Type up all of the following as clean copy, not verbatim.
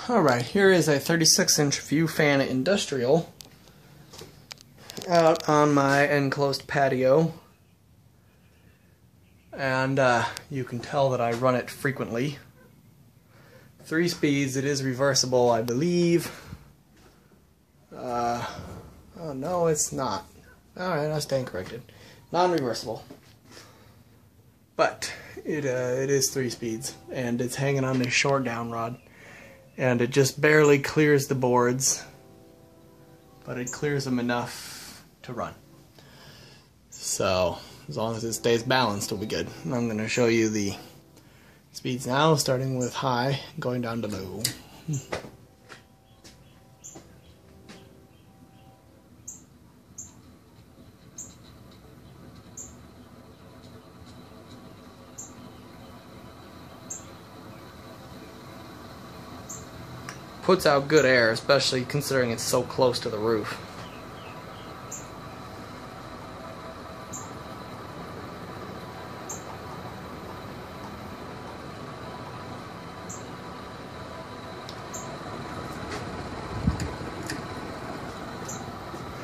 Alright, here is a 36-inch view fan industrial out on my enclosed patio, and you can tell that I run it frequently. 3 speeds, it is reversible, I believe. Oh no, it's not. Alright, I stand corrected. Non-reversible. But it is 3 speeds, and it's hanging on this short down rod. And it just barely clears the boards, but it clears them enough to run. So, as long as it stays balanced, it'll be good. And I'm going to show you the speeds now, starting with high, going down to low. Puts out good air, especially considering it's so close to the roof.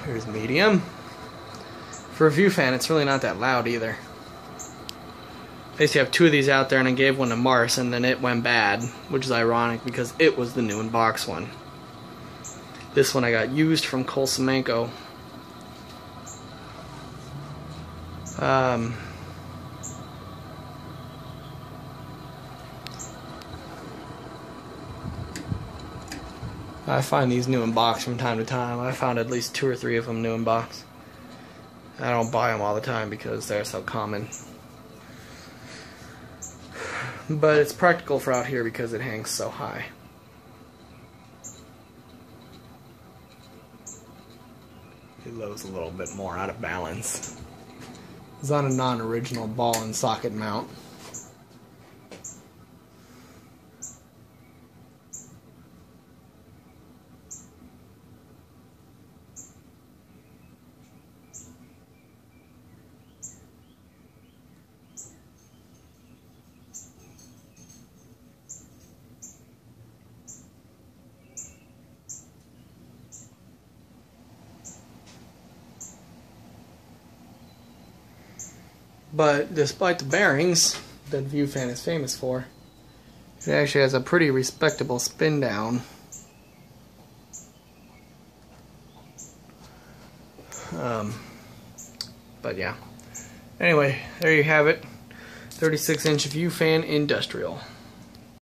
Here's medium. For a view fan, it's really not that loud either. I used to have 2 of these out there, and I gave one to Mars, and then it went bad, which is ironic because it was the new in-box one. This one I got used from Cole Semenko. I find these new in box from time to time. I found at least 2 or 3 of them new in box. I don't buy them all the time because they're so common. But it's practical for out here because it hangs so high. It low's a little bit more out of balance. It's on a non-original ball and socket mount. But despite the bearings that view fan is famous for, it actually has a pretty respectable spin down. But yeah. Anyway, there you have it. 36-inch view fan industrial.